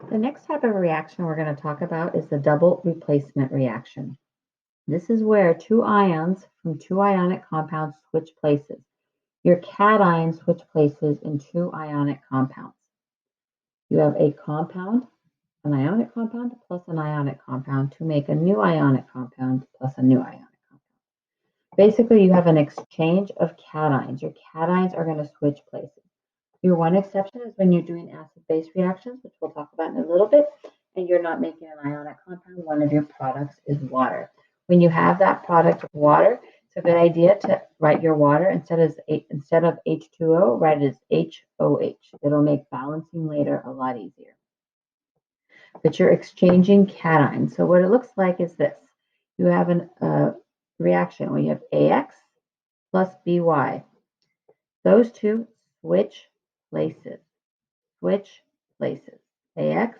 The next type of reaction we're going to talk about is the double replacement reaction. This is where two ions from two ionic compounds switch places. Your cations switch places in two ionic compounds. You have a compound, an ionic compound plus an ionic compound to make a new ionic compound plus a new ionic compound. Basically, you have an exchange of cations. Your cations are going to switch places. Your one exception is when you're doing acid-base reactions, which we'll talk about in a little bit, and you're not making an ionic compound. One of your products is water. When you have that product of water, it's a good idea to write your water instead of H2O, write it as HOH. It'll make balancing later a lot easier. But you're exchanging cations. So what it looks like is this. You have a reaction where you have AX plus BY. Those two switch places. Switch places. AX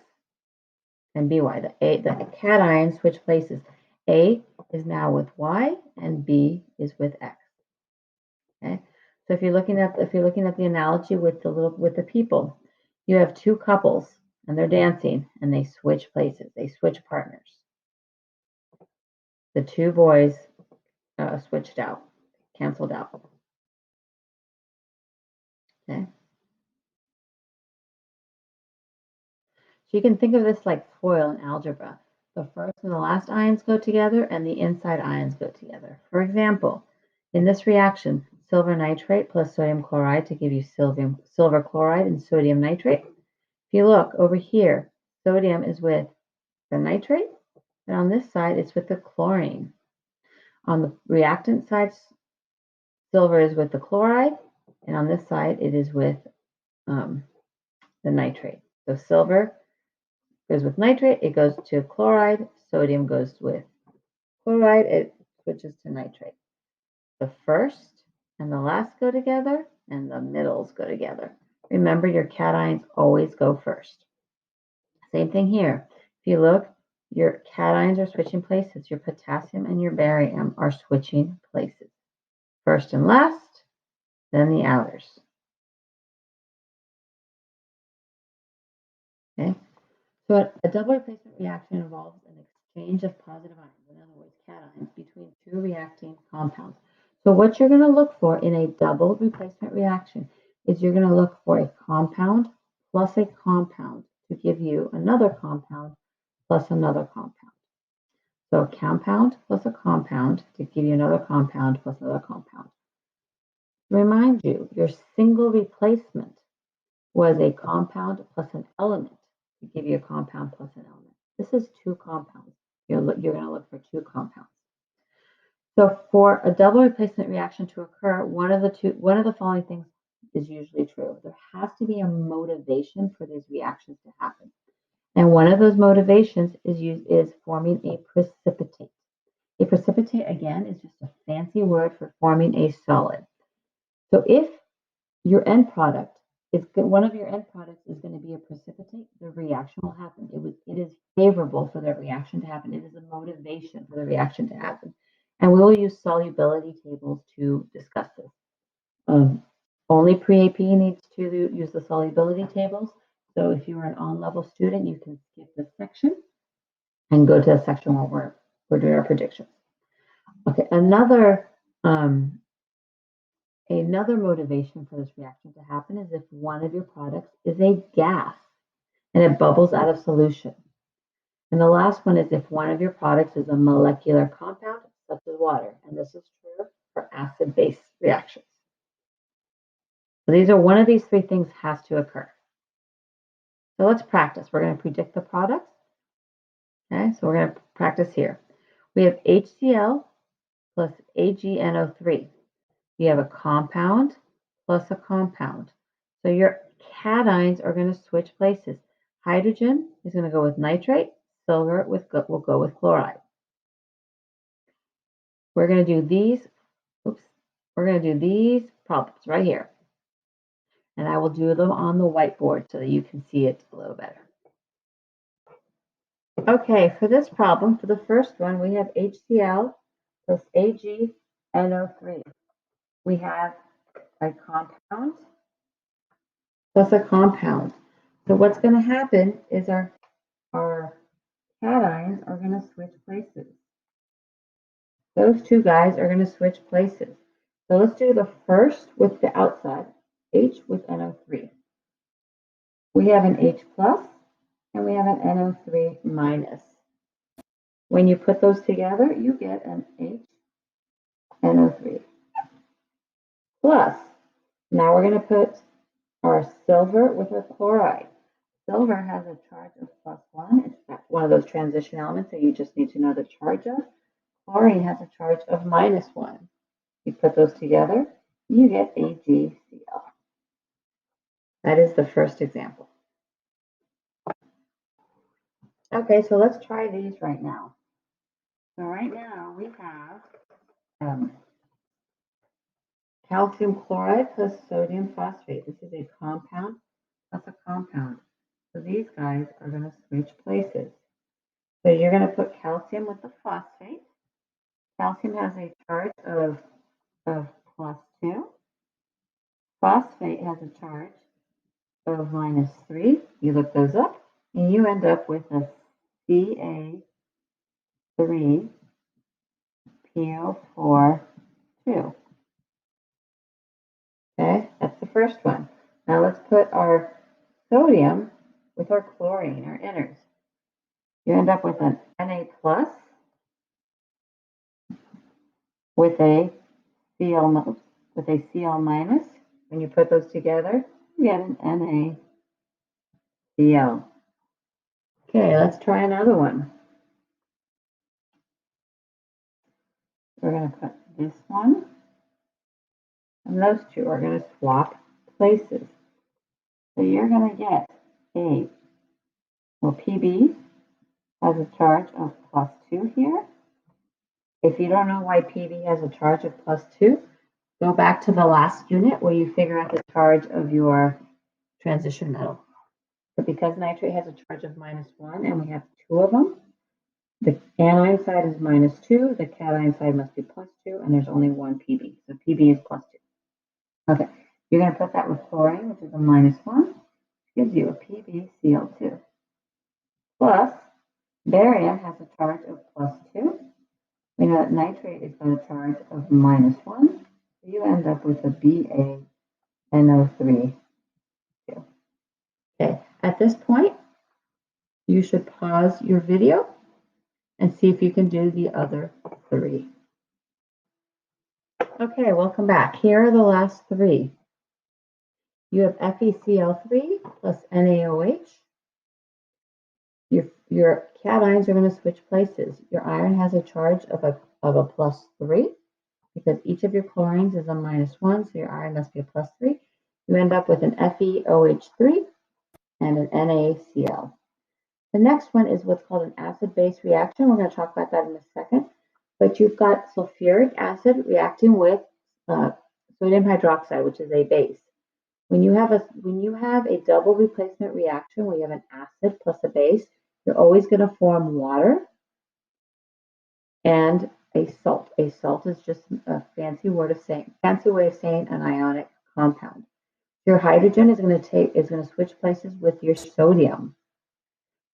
and BY. The cations switch places. A is now with Y and B is with X. Okay. So if you're looking at the analogy with the people, you have two couples and they're dancing and they switch places. They switch partners. The two boys switched out, canceled out. Okay. So you can think of this like FOIL in algebra. The first and the last ions go together and the inside ions go together. For example, in this reaction, silver nitrate plus sodium chloride to give you silver chloride and sodium nitrate. If you look over here, sodium is with the nitrate, and on this side, it's with the chlorine. On the reactant side, silver is with the chloride, and on this side, it is with the nitrate. So silver goes with nitrate, it goes to chloride. Sodium goes with chloride, it switches to nitrate. The first and the last go together, and the middles go together. Remember, your cations always go first. Same thing here. If you look, your cations are switching places. Your potassium and your barium are switching places. First and last, then the outers. Okay? So a double replacement reaction involves an exchange of positive ions, in other words, cations, between two reacting compounds. So what you're going to look for in a double replacement reaction is you're going to look for a compound plus a compound to give you another compound plus another compound. So a compound plus a compound to give you another compound plus another compound. To remind you, your single replacement was a compound plus an element to give you a compound plus an element. This is two compounds. You're going to look for two compounds. So for a double replacement reaction to occur, one of the following things is usually true. There has to be a motivation for these reactions to happen. And one of those motivations is forming a precipitate. A precipitate, again, is just a fancy word for forming a solid. So if your end product one of your end products is going to be a precipitate, the reaction will happen. It is favorable for the reaction to happen. It is a motivation for the reaction to happen. And we will use solubility tables to discuss this. Only pre-AP needs to use the solubility tables. So if you are an on-level student, you can skip this section and go to the section where we're doing our predictions. Okay, another motivation for this reaction to happen is if one of your products is a gas and it bubbles out of solution. And the last one is if one of your products is a molecular compound, such as water. And this is true for acid-base reactions. So one of these three things has to occur. So let's practice. We're going to predict the products. Okay, so we're going to practice here. We have HCl plus AgNO3. You have a compound plus a compound. So your cations are going to switch places. Hydrogen is going to go with nitrate. Silver will go with chloride. We're going to do these. We're going to do these problems right here. And I will do them on the whiteboard so that you can see it a little better. Okay, for this problem, for the first one, we have HCl plus AgNO3. We have a compound plus a compound. So what's going to happen is our cations are going to switch places. Those two guys are going to switch places. So let's do the first with the outside, H with NO3. We have an H plus and we have an NO3 minus. When you put those together, you get an HNO3 plus. Now we're going to put our silver with our chloride. Silver has a charge of +1. It's one of those transition elements that you just need to know the charge of. Chlorine has a charge of -1. You put those together, you get AgCl. That is the first example. Okay, so let's try these right now. So right now we have calcium chloride plus sodium phosphate. This is a compound plus a compound. So these guys are going to switch places. So you're going to put calcium with the phosphate. Calcium has a charge of +2. Phosphate has a charge of -3. You look those up, and you end up with a Ca3PO4 2. Okay, that's the first one. Now let's put our sodium with our chlorine, our inners. You end up with an Na plus with a Cl minus. When you put those together, you get an NaCl. Okay, let's try another one. We're going to put this one, and those two are going to swap places. So you're going to get PB has a charge of +2 here. If you don't know why PB has a charge of +2, go back to the last unit where you figure out the charge of your transition metal. But because nitrate has a charge of -1 and we have two of them, the anion side is -2, the cation side must be +2, and there's only one PB. So PB is +2. Okay, you're going to put that with chlorine, which is a -1, gives you a PbCl2. Plus, barium has a charge of +2. We know that nitrate has got a charge of -1. So you end up with a BaNO3. Okay, at this point, you should pause your video and see if you can do the other three. Okay, welcome back. Here are the last three. You have FeCl3 plus NaOH. Your cations are going to switch places. Your iron has a charge of a +3 because each of your chlorines is a -1, so your iron must be a +3. You end up with an FeOH3 and an NaCl. The next one is what's called an acid-base reaction. We're going to talk about that in a second. But you've got sulfuric acid reacting with sodium hydroxide, which is a base. When you have a double replacement reaction where you have an acid plus a base, you're always going to form water and a salt. A salt is just a fancy way of saying an ionic compound. Your hydrogen is going to switch places with your sodium.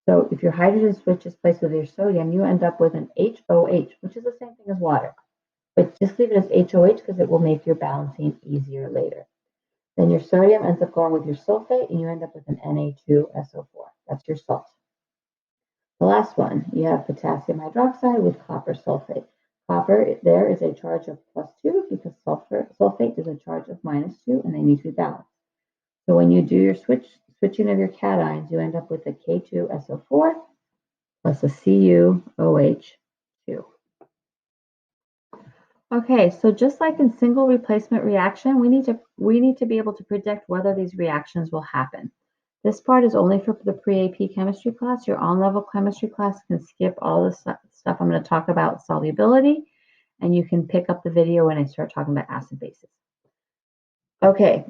So if your hydrogen switches places with your sodium, you end up with an HOH, which is the same thing as water. But just leave it as HOH because it will make your balancing easier later. Then your sodium ends up going with your sulfate, and you end up with an Na2SO4. That's your salt. The last one, you have potassium hydroxide with copper sulfate. Copper, there is a charge of +2 because sulfate is a charge of -2, and they need to be balanced. So when you do your switching of your cations, you end up with a K2SO4 plus a CuOH2. Okay, so just like in single replacement reaction, we need to be able to predict whether these reactions will happen. This part is only for the pre-AP chemistry class. Your on-level chemistry class can skip all the stuff I'm going to talk about solubility, and you can pick up the video when I start talking about acid bases. Okay,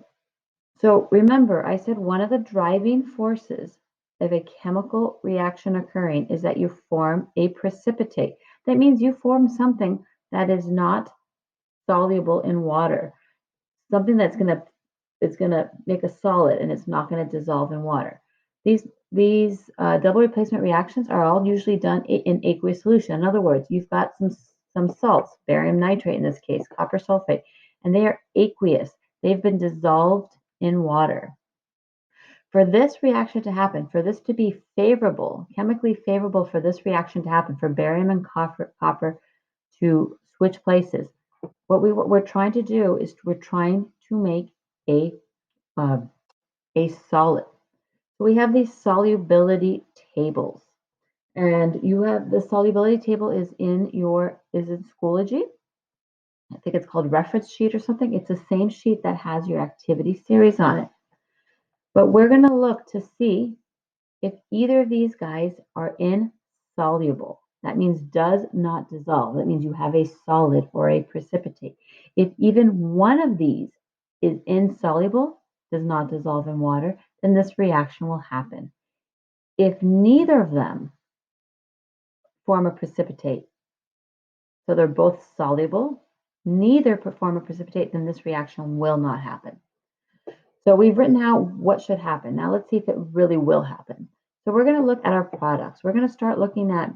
so remember, I said one of the driving forces of a chemical reaction occurring is that you form a precipitate. That means you form something that is not soluble in water, something that's going to make a solid and it's not going to dissolve in water. These double replacement reactions are all usually done in aqueous solution. In other words, you've got some salts, barium nitrate in this case, copper sulfate, and they are aqueous. They've been dissolved in water. For this reaction to happen, for this to be favorable, chemically favorable for this reaction to happen, for barium and copper to switch places, what we're trying to do is we're trying to make a uh, a solid. So we have these solubility tables, and you have the solubility table is in Schoology. I think it's called reference sheet or something. It's the same sheet that has your activity series on it. But we're going to look to see if either of these guys are insoluble. That means does not dissolve. That means you have a solid or a precipitate. If even one of these is insoluble, does not dissolve in water, then this reaction will happen. If neither of them form a precipitate, so they're both soluble, neither form a precipitate, then this reaction will not happen. So we've written out what should happen. Now let's see if it really will happen. So we're going to look at our products. We're going to start looking at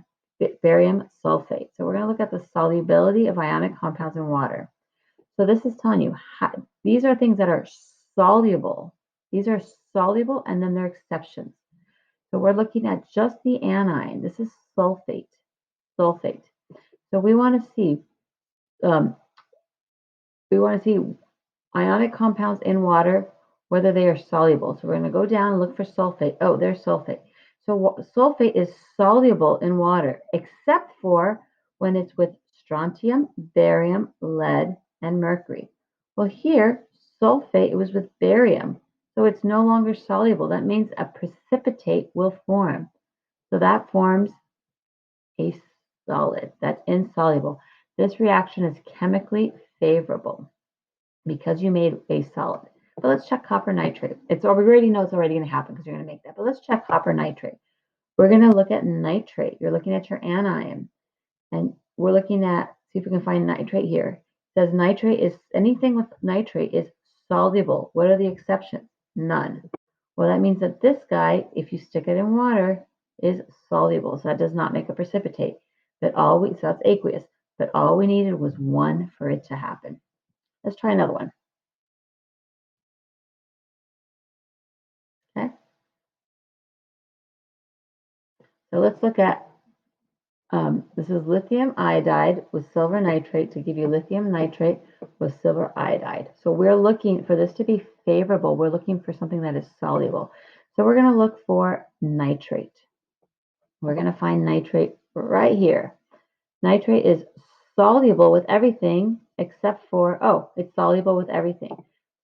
barium sulfate. So we're going to look at the solubility of ionic compounds in water. So this is telling you these are things that are soluble. These are soluble, and then there are exceptions. So we're looking at just the anion. This is sulfate. Sulfate. So we want to see ionic compounds in water, whether they are soluble. So we're going to go down and look for sulfate. Oh, there's sulfate. So sulfate is soluble in water, except for when it's with strontium, barium, lead, and mercury. Well, here, sulfate, it was with barium, so it's no longer soluble. That means a precipitate will form. So that forms a solid. That's insoluble. This reaction is chemically favorable because you made a solid. But let's check copper nitrate. We already know it's already going to happen because you're going to make that. But let's check copper nitrate. We're going to look at nitrate. You're looking at your anion. And we're looking at, see if we can find nitrate here. It says nitrate is, anything with nitrate is soluble. What are the exceptions? None. Well, that means that this guy, if you stick it in water, is soluble. So that does not make a precipitate. So that's aqueous. But all we needed was one for it to happen. Let's try another one. Okay. So let's look at, this is lithium iodide with silver nitrate to give you lithium nitrate with silver iodide. So we're looking for this to be favorable. We're looking for something that is soluble. So we're going to look for nitrate. We're going to find nitrate right here. Nitrate is soluble with everything except for, it's soluble with everything.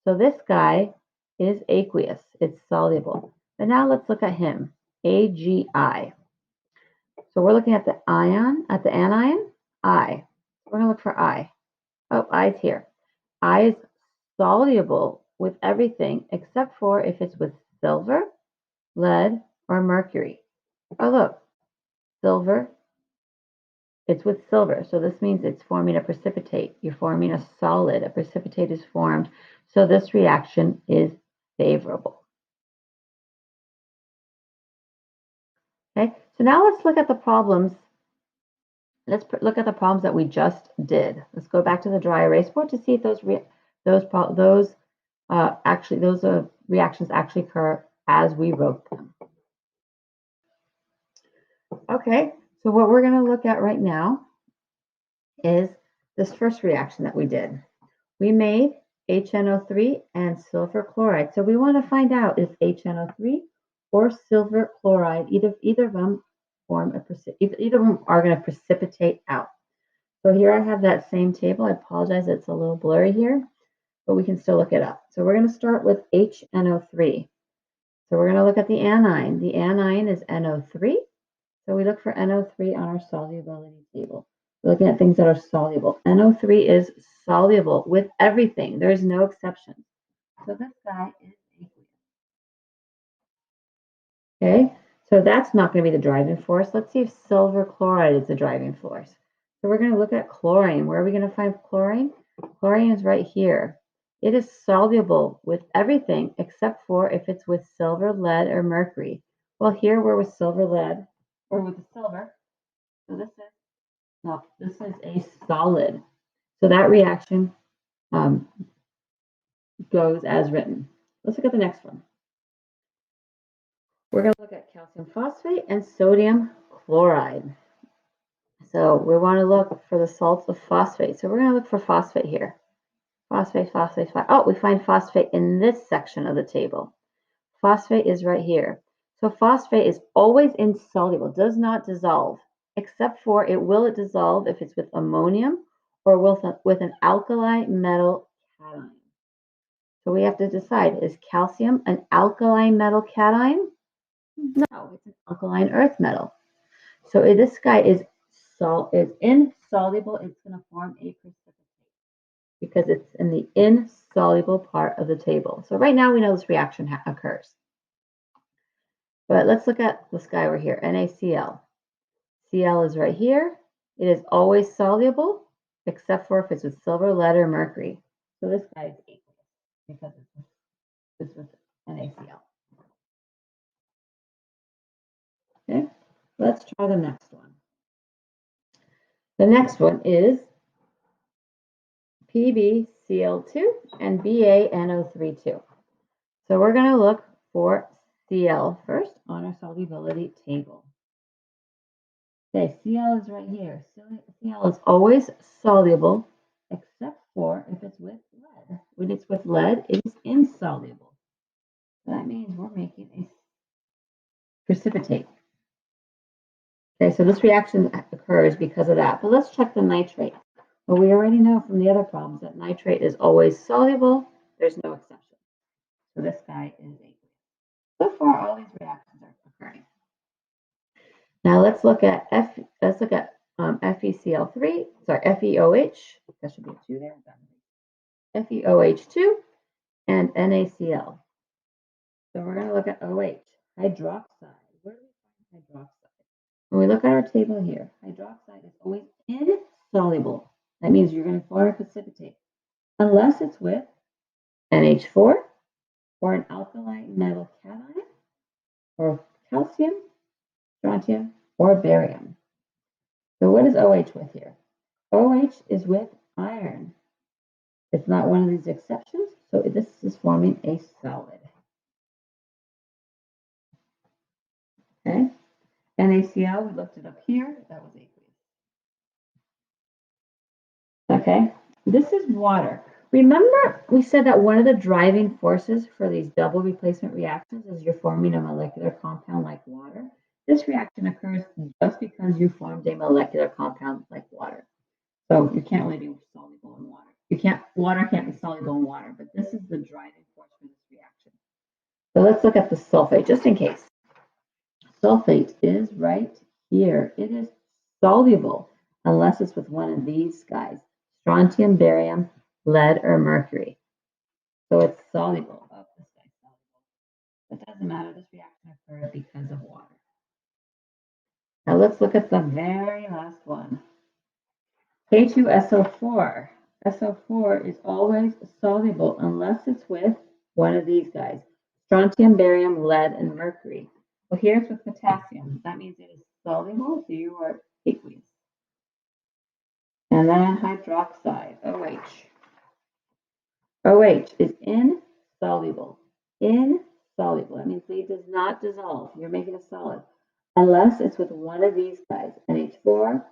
So this guy is aqueous. It's soluble. But now let's look at him, AgI. So we're looking at the anion, I. We're going to look for I. Oh, I's here. I is soluble with everything except for if it's with silver, lead, or mercury. Oh, look, silver. It's with silver, so this means it's forming a precipitate. You're forming a solid. A precipitate is formed, so this reaction is favorable. Okay, so now let's look at the problems. Let's look at the problems that we just did. Let's go back to the dry erase board to see if those reactions actually occur as we wrote them. Okay, so what we're going to look at right now is this first reaction that we did. We made HNO3 and silver chloride. So we want to find out if HNO3 or silver chloride, either of them either of them are going to precipitate out. So here I have that same table. I apologize, it's a little blurry here, but we can still look it up. So we're going to start with HNO3. So we're going to look at the anion. The anion is NO3. So we look for NO3 on our solubility table. We're looking at things that are soluble. NO3 is soluble with everything. There is no exception. So this guy is aqueous. Okay, so that's not going to be the driving force. Let's see if silver chloride is the driving force. So we're going to look at chlorine. Where are we going to find chlorine? Chlorine is right here. It is soluble with everything except for if it's with silver, lead, or mercury. Well, here we're with silver lead, or with the silver. So this is a solid. So that reaction goes as written. Let's look at the next one. We're going to look at calcium phosphate and sodium chloride. So we want to look for the salts of phosphate. So we're going to look for phosphate here. Phosphate. Oh, we find phosphate in this section of the table. Phosphate is right here. So phosphate is always insoluble, does not dissolve, except for it will dissolve if it's with ammonium or with an alkali metal cation. So we have to decide, is calcium an alkali metal cation? No, it's an alkaline earth metal. So if this guy is insoluble, it's going to form a precipitate because it's in the insoluble part of the table. So right now we know this reaction occurs. But let's look at this guy over here, NaCl. Cl is right here. It is always soluble, except for if it's with silver, lead, or mercury. So this guy is aqueous because it's with NaCl. Okay, let's try the next one. The next one is PbCl2 and BaNO3 2. So we're going to look for Cl first on our solubility table. Okay, Cl is right here. Cl is always soluble except for if it's with lead. When it's with lead, it is insoluble. So that means we're making a precipitate. Okay, so this reaction occurs because of that. But let's check the nitrate. Well, we already know from the other problems that nitrate is always soluble. There's no exception. So this guy is aqueous. So far, all these reactions are occurring. Now let's look at FeCl3. Sorry, FeOH. That should be a 2 there. FeOH2 and NaCl. So we're going to look at OH, hydroxide. Where do we find hydroxide? When we look at our table here, hydroxide is always insoluble. That means you're going to form a precipitate unless it's with NH4 or an alkali metal cation or calcium, strontium, or barium. So what is OH with here? OH is with iron. It's not one of these exceptions, so this is forming a solid. Okay. NaCl, we looked it up here. That was aqueous. Okay. This is water. Remember, we said that one of the driving forces for these double replacement reactions is you're forming a molecular compound like water. This reaction occurs just because you formed a molecular compound like water. So you can't really be soluble in water. Water can't be soluble in water, but this is the driving force for this reaction. So let's look at the sulfate, just in case. Sulfate is right here. It is soluble unless it's with one of these guys, strontium, barium, lead, or mercury. So it's soluble. Oh, this guy's soluble. It doesn't matter. This reaction occurred because of water. Now let's look at the very last one. K2SO4. SO4 is always soluble unless it's with one of these guys, strontium, barium, lead, and mercury. Well, here it's with potassium. That means it is soluble, so you are aqueous. And then hydroxide, OH. OH is insoluble. Insoluble. That means it does not dissolve. You're making a solid. Unless it's with one of these guys, NH4,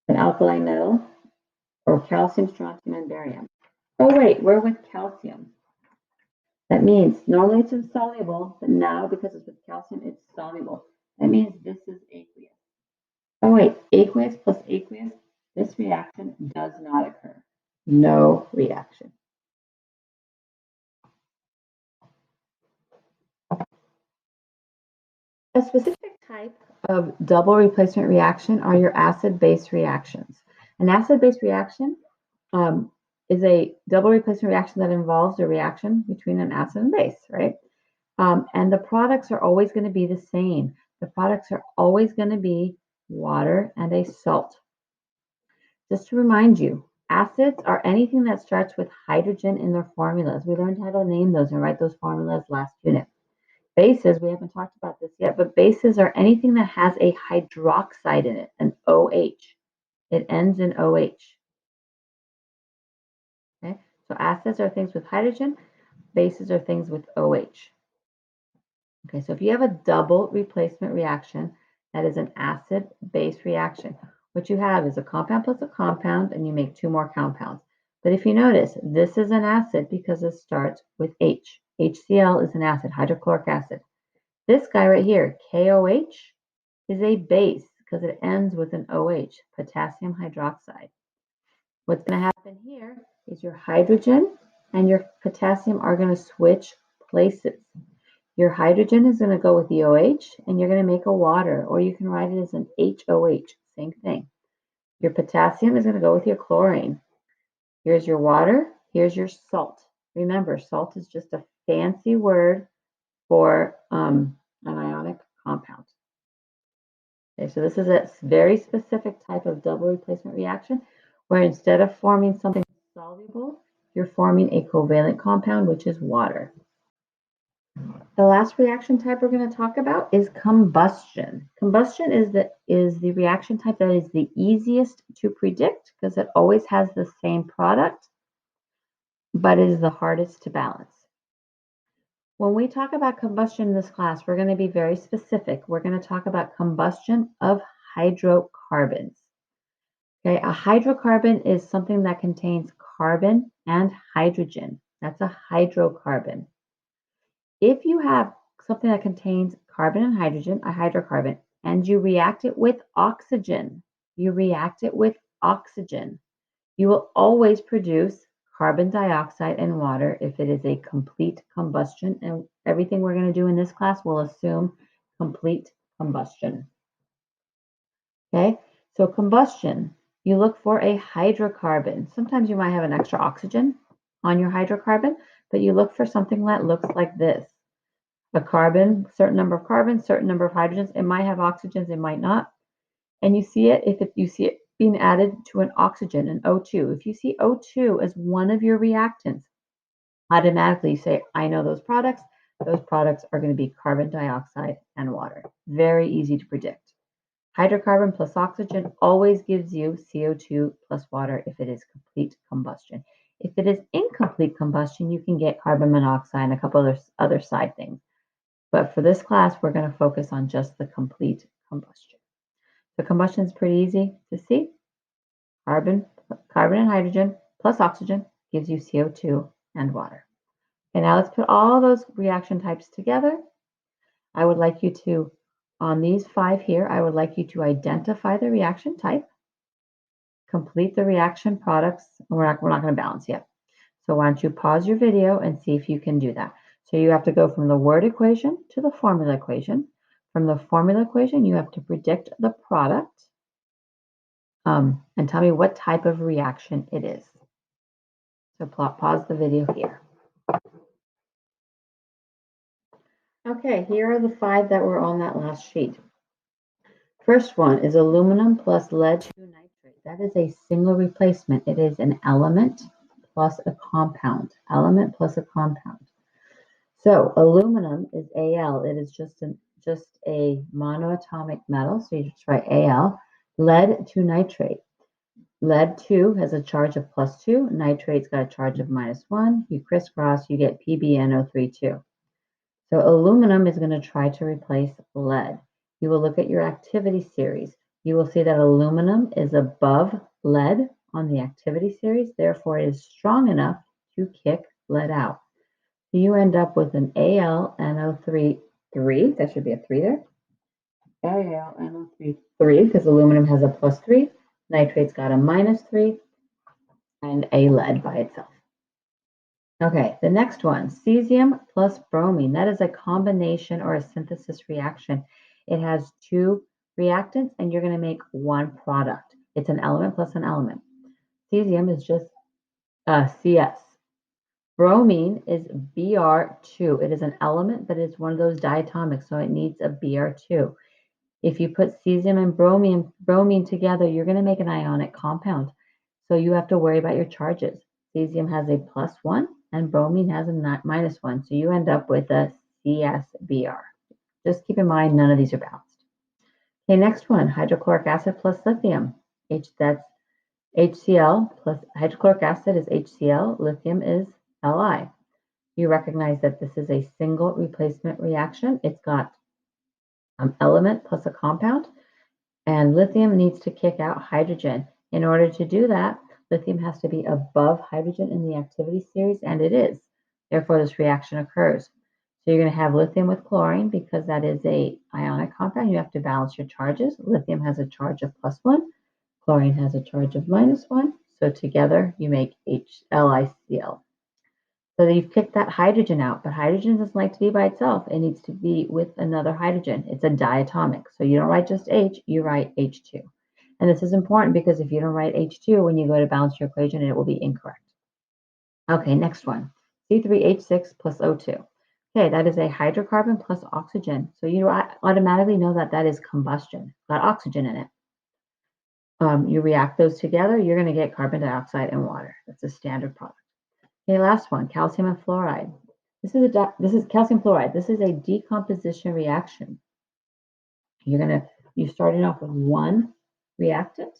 an alkali metal, or calcium, strontium, and barium. Oh, wait, we're with calcium. That means normally it's insoluble, but now because it's with calcium, it's soluble. That means this is aqueous. Oh, wait, aqueous plus aqueous, this reaction does not occur. No reaction. A specific type of double replacement reaction are your acid-base reactions. An acid-base reaction is a double replacement reaction that involves a reaction between an acid and base, right? And the products are always going to be the same. The products are always going to be water and a salt. Just to remind you, acids are anything that starts with hydrogen in their formulas. We learned how to name those and write those formulas last unit. Bases, we haven't talked about this yet, but bases are anything that has a hydroxide in it, an OH. It ends in OH. Okay, so acids are things with hydrogen, bases are things with OH. Okay, so if you have a double replacement reaction, that is an acid-base reaction. What you have is a compound plus a compound, and you make two more compounds. But if you notice, this is an acid because it starts with H. HCl is an acid, hydrochloric acid. This guy right here, KOH, is a base because it ends with an OH, potassium hydroxide. What's going to happen here is your hydrogen and your potassium are going to switch places. Your hydrogen is going to go with the OH, and you're going to make a water, or you can write it as an HOH, same thing. Your potassium is going to go with your chlorine. Here's your water, here's your salt. Remember, salt is just a fancy word for an ionic compound. Okay, so this is a very specific type of double replacement reaction where instead of forming something soluble, you're forming a covalent compound, which is water. The last reaction type we're going to talk about is combustion. Combustion is the reaction type that is the easiest to predict because it always has the same product, but it is the hardest to balance. When we talk about combustion in this class, we're going to be very specific. We're going to talk about combustion of hydrocarbons. Okay, a hydrocarbon is something that contains carbon and hydrogen. That's a hydrocarbon. If you have something that contains carbon and hydrogen, a hydrocarbon, and you react it with oxygen, you will always produce carbon dioxide and water if it is a complete combustion. And everything we're going to do in this class will assume complete combustion. Okay, so combustion, you look for a hydrocarbon. Sometimes you might have an extra oxygen on your hydrocarbon, but you look for something that looks like this. A carbon, certain number of carbons, certain number of hydrogens. It might have oxygens, it might not. And you see it if you see it being added to an oxygen, an O2. If you see O2 as one of your reactants, automatically you say, I know those products. Those products are going to be carbon dioxide and water. Very easy to predict. Hydrocarbon plus oxygen always gives you CO2 plus water if it is complete combustion. If it is incomplete combustion, you can get carbon monoxide and a couple other side things. But for this class, we're going to focus on just the complete combustion. The combustion is pretty easy to see. Carbon and hydrogen plus oxygen gives you CO2 and water. Okay, now let's put all those reaction types together. I would like you to, on these 5 here, I would like you to identify the reaction type, complete the reaction products. We're not going to balance yet. So why don't you pause your video and see if you can do that. So you have to go from the word equation to the formula equation. From the formula equation, you have to predict the product and tell me what type of reaction it is. So pause the video here. Okay, here are the 5 that were on that last sheet. First one is aluminum plus lead 2 nitrate. That is a single replacement. It is an element plus a compound. Element plus a compound. So aluminum is Al. It is just a monoatomic metal. So you just write Al. Lead 2 nitrate. Lead 2 has a charge of +2. Nitrate's got a charge of -1. You crisscross, you get PbNO3 2. So aluminum is going to try to replace lead. You will look at your activity series. You will see that aluminum is above lead on the activity series. Therefore, it is strong enough to kick lead out. So you end up with an AlNO3 3. That should be a 3 there. AlNO3 3 because aluminum has a +3. Nitrate's got a -3 and a lead by itself. Okay, the next one, cesium plus bromine. That is a combination or a synthesis reaction. It has 2 reactants and you're going to make 1 product. It's an element plus an element. Cesium is just CS. Bromine is Br2. It is an element, but it's one of those diatomics, so it needs a Br2. If you put cesium and bromine together, you're going to make an ionic compound. So you have to worry about your charges. Cesium has a +1 and bromine has a -1. So you end up with a CSBr. Just keep in mind, none of these are balanced. Okay, next one, hydrochloric acid plus lithium. That's HCl plus hydrochloric acid is HCl, lithium is Li. You recognize that this is a single replacement reaction. It's got an element plus a compound, and lithium needs to kick out hydrogen. In order to do that, lithium has to be above hydrogen in the activity series, and it is. Therefore, this reaction occurs. So you're going to have lithium with chlorine because that is a ionic compound. You have to balance your charges. Lithium has a charge of +1. Chlorine has a charge of -1. So together you make HLiCl. So you've kicked that hydrogen out, but hydrogen doesn't like to be by itself. It needs to be with another hydrogen. It's a diatomic. So you don't write just H, you write H2. And this is important because if you don't write H2, when you go to balance your equation, it will be incorrect. Okay, next one, C3H6 plus O2. Okay, that is a hydrocarbon plus oxygen. So you automatically know that that is combustion, got oxygen in it. You react those together, you're going to get carbon dioxide and water. That's a standard product. Okay, last one, calcium and fluoride. This is calcium fluoride. This is a decomposition reaction. You're starting off with one reactant,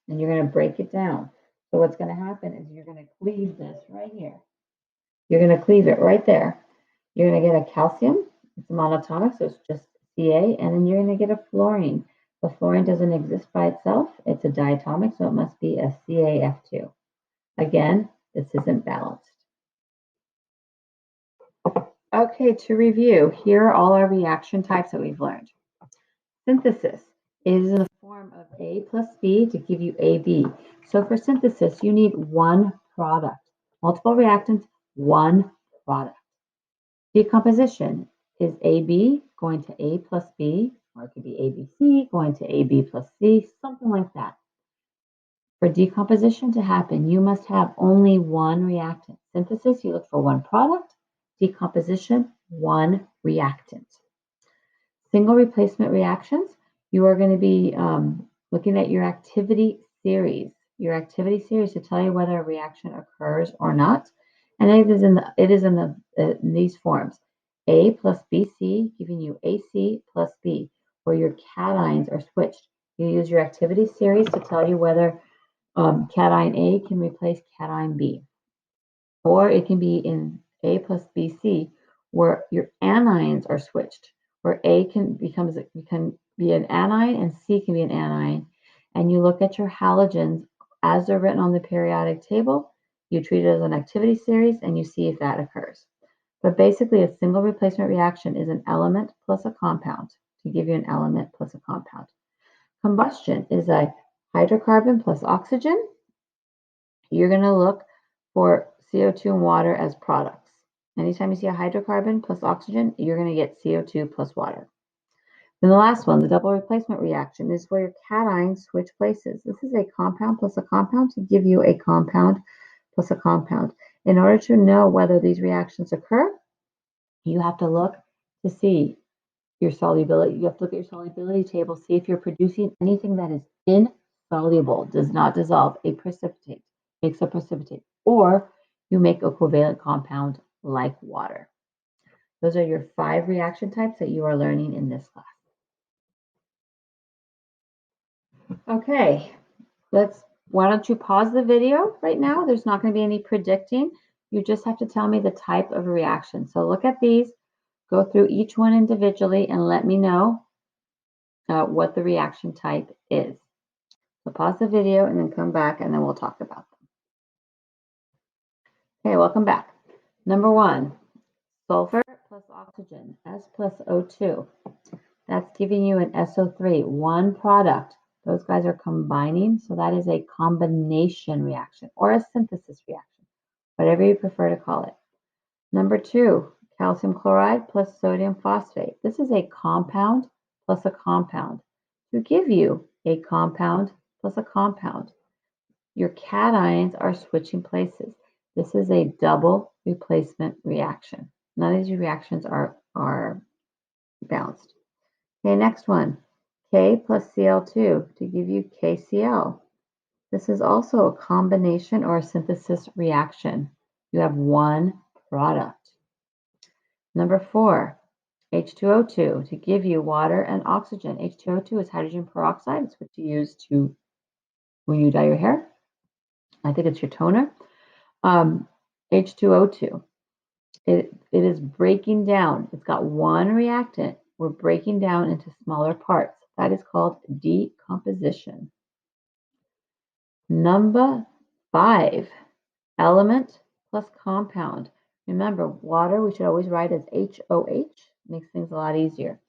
and you're going to break it down. So what's going to happen is you're going to cleave this right here. You're going to cleave it right there. You're going to get a calcium. It's monatomic, so it's just Ca, and then you're going to get a fluorine. The fluorine doesn't exist by itself. It's a diatomic, so it must be a CaF2. Again, this isn't balanced. Okay, to review, here are all our reaction types that we've learned. Synthesis is in the form of A plus B to give you AB. So for synthesis, you need one product. Multiple reactants, one product. Decomposition is AB going to A plus B, or it could be ABC going to AB plus C, something like that. For decomposition to happen, you must have only one reactant. Synthesis, you look for one product. Decomposition, one reactant. Single replacement reactions, you are going to be looking at your activity series. Your activity series to tell you whether a reaction occurs or not. And it is in these forms. A plus BC giving you AC plus B, where your cations are switched. You use your activity series to tell you whether cation A can replace cation B. Or it can be in A plus BC, where your anions are switched, where A can be an anion and C can be an anion. And you look at your halogens as they're written on the periodic table, you treat it as an activity series, and you see if that occurs. But basically, a single replacement reaction is an element plus a compound to give you an element plus a compound. Combustion is a hydrocarbon plus oxygen. You're going to look for CO2 and water as products. Anytime you see a hydrocarbon plus oxygen, you're going to get CO2 plus water. Then the last one, the double replacement reaction, is where your cations switch places. This is a compound plus a compound to give you a compound plus a compound. In order to know whether these reactions occur, you have to look to see your solubility. You have to look at your solubility table, see if you're producing anything that is insoluble, does not dissolve, a precipitate, makes a precipitate, or you make a covalent compound like water. Those are your 5 reaction types that you are learning in this class. Okay, why don't you pause the video right now? There's not going to be any predicting. You just have to tell me the type of reaction. So look at these, go through each one individually, and let me know what the reaction type is. So pause the video and then come back, and then we'll talk about them. Okay, welcome back. Number 1, sulfur plus oxygen, S plus O2. That's giving you an SO3, one product. Those guys are combining, so that is a combination reaction or a synthesis reaction, whatever you prefer to call it. Number 2, calcium chloride plus sodium phosphate. This is a compound plus a compound to give you a compound plus a compound. Your cations are switching places. This is a double replacement reaction. None of these reactions are balanced. Okay, next one, K plus Cl2 to give you KCl. This is also a combination or a synthesis reaction. You have one product. Number 4, H2O2 to give you water and oxygen. H2O2 is hydrogen peroxide. It's what you use when you dye your hair. I think it's your toner. H2O2. It is breaking down. It's got one reactant. We're breaking down into smaller parts. That is called decomposition. Number 5, element plus compound. Remember, water we should always write as HOH. Makes things a lot easier.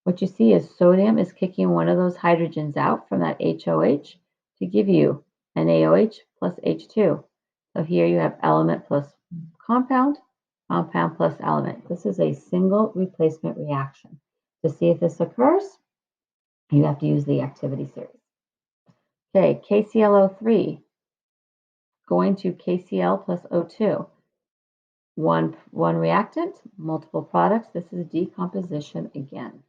What you see is sodium is kicking one of those hydrogens out from that HOH to give you NaOH plus H2. So here you have element plus compound, compound plus element. This is a single replacement reaction. To see if this occurs, you have to use the activity series. Okay, KClO3 going to KCl plus O2. One reactant, multiple products. This is decomposition again.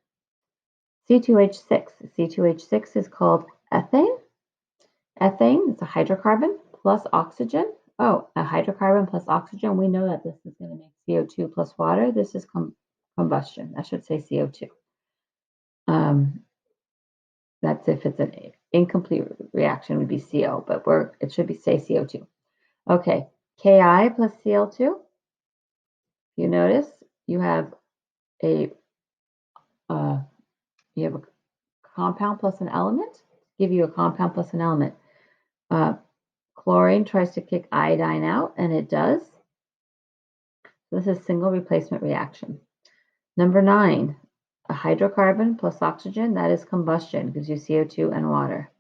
C2H6. C2H6 is called ethane. Ethane is a hydrocarbon plus oxygen. Oh, a hydrocarbon plus oxygen. We know that this is going to make CO2 plus water. This is combustion. I should say CO2. That's if it's an incomplete reaction would be CO, but it should be say CO2. Okay, Ki plus Cl2. You notice you have a compound plus an element. Give you a compound plus an element. Chlorine tries to kick iodine out, and it does. This is single replacement reaction. Number 9, a hydrocarbon plus oxygen, that is combustion, gives you CO2 and water.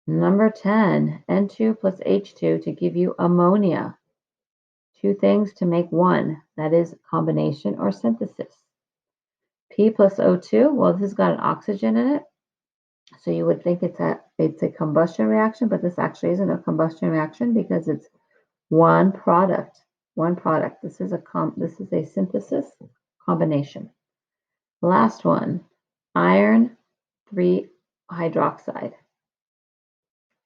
Number 10, N2 plus H2 to give you ammonia. Two things to make one, that is combination or synthesis. P plus O2, well, this has got an oxygen in it, so you would think it's a combustion reaction, but this actually isn't a combustion reaction because it's one product. This is a synthesis combination. The last one, iron 3 hydroxide.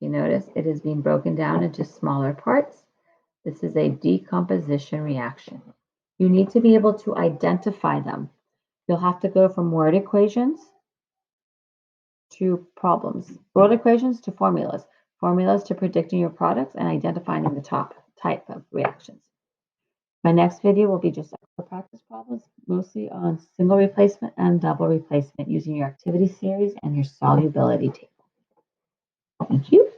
You notice it is being broken down into smaller parts. This is a decomposition reaction. You need to be able to identify them. You'll have to go from word equations to problems, word equations to formulas, formulas to predicting your products and identifying the top type of reactions. My next video will be just extra practice problems, mostly on single replacement and double replacement using your activity series and your solubility table. Thank you.